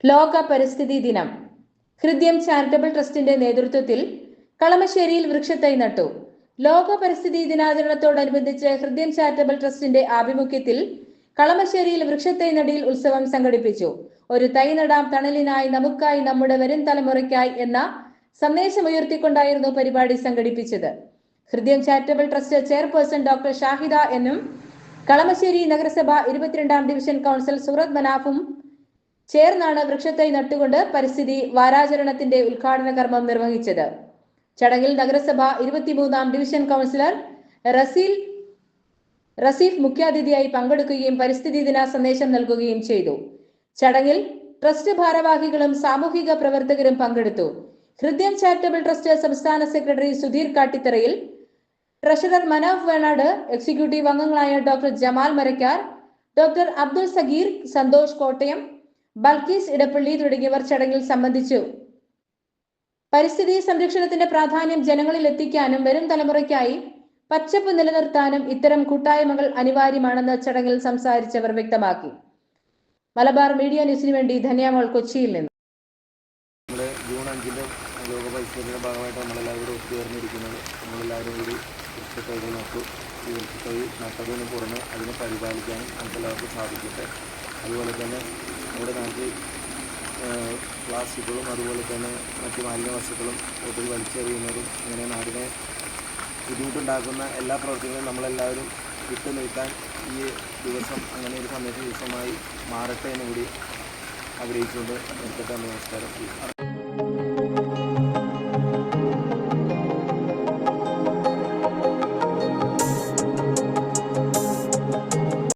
ലോക പരിസ്ഥിതി ദിനം ഹൃദയം ചാരിറ്റബിൾ ട്രസ്റ്റിന്റെ നേതൃത്വത്തിൽ കളമശ്ശേരിയിൽ വൃക്ഷത്തൈ നട്ടു. ലോക പരിസ്ഥിതി ദിനാചരണത്തോടനുബന്ധിച്ച് ഹൃദയം ചാരിറ്റബിൾ ട്രസ്റ്റിന്റെ ആഭിമുഖ്യത്തിൽ കളമശ്ശേരിയിൽ വൃക്ഷത്തൈ നടീൽ ഉത്സവം സംഘടിപ്പിച്ചു. ഒരു തൈ നടാം തണലിനായി, നമുക്കായി, നമ്മുടെ വരും തലമുറയ്ക്കായി എന്ന സന്ദേശമുയർത്തിക്കൊണ്ടായിരുന്നു പരിപാടി സംഘടിപ്പിച്ചത്. ഹൃദയം charitable trust chairperson doctor Shahida എന്നും കളമശ്ശേരി നഗരസഭ 22-ാം ഡിവിഷൻ കൗൺസിൽ സൂറത്ത് മനാഫും ചേർന്നാണ് വൃക്ഷത്തൈ നട്ടുകൊണ്ട് പരിസ്ഥിതി വാരാചരണത്തിന്റെ ഉദ്ഘാടന കർമ്മം നിർവഹിച്ചത്. ചടങ്ങിൽ നഗരസഭ 23-ാം ഡിവിഷൻ കൗൺസിലർ റസീഫ് മുഖ്യാതിഥിയായി പങ്കെടുക്കുകയും പരിസ്ഥിതി ദിന സന്ദേശം നൽകുകയും ചെയ്തു. ചടങ്ങിൽ ട്രസ്റ്റ് ഭാരവാഹികളും സാമൂഹിക പ്രവർത്തകരും പങ്കെടുത്തു. ഹൃദയം ചാരിറ്റബിൾ ട്രസ്റ്റ് സംസ്ഥാന സെക്രട്ടറി സുധീർ കാട്ടിത്തറയിൽ, ട്രഷറർ മനോഫ് വേണാട്, എക്സിക്യൂട്ടീവ് അംഗങ്ങളായ ഡോക്ടർ ജമാൽ മരക്കാർ, ഡോക്ടർ അബ്ദുൾ സഗീർ, സന്തോഷ് കോട്ടയം, ബൽക്കീസ് ഇടപ്പള്ളി തുടങ്ങിയവർ ചടങ്ങിൽ സംബന്ധിച്ചു. പരിസ്ഥിതി സംരക്ഷണത്തിന്റെ പ്രാധാന്യം ജനങ്ങളിൽ എത്തിക്കാനും വരും തലമുറയ്ക്കായി പച്ചപ്പ് നിലനിർത്താനും ഇത്തരം കൂട്ടായ്മകൾ അനിവാര്യമാണെന്ന് ചടങ്ങിൽ സംസാരിച്ചവർ വ്യക്തമാക്കി. മലബാർ മീഡിയ ന്യൂസിന് വേണ്ടി ധന്യമോൾ, കൊച്ചിയിൽ നിന്ന്. ജൂൺ 5 ലോക പരിസ്ഥിതിയുടെ ഭാഗമായിട്ട് നമ്മളെല്ലാവരും ഒത്തുചേർന്നിരിക്കുന്നത്. നമ്മളെല്ലാവരും കൂടി വൃക്ഷത്തൈകൾ നട്ടു. ഈ വൃക്ഷത്തൈ നട്ടതിന് പുറമെ അതിനെ പരിപാലിക്കാനും നമുക്കെല്ലാവർക്കും സാധിക്കട്ടെ. അതുപോലെ തന്നെ നമ്മുടെ നാട്ടിൽ പ്ലാസ്റ്റിക്കുകളും അതുപോലെ തന്നെ മറ്റ് മാലിന്യ വസ്തുക്കളും റോഡിൽ വലിച്ചെറിയുന്നതും ഇങ്ങനെ നാടിനെ ബുദ്ധിമുട്ടുണ്ടാക്കുന്ന എല്ലാ പ്രവർത്തനങ്ങളും നമ്മളെല്ലാവരും വിട്ടു നിൽക്കാൻ ഈ ദിവസം അങ്ങനെ ഒരു സന്ദേശ ദിവസമായി മാറട്ടെ എന്ന് കൂടി ആഗ്രഹിച്ചുകൊണ്ട് നിർത്തട്ടെ. നമസ്കാരം.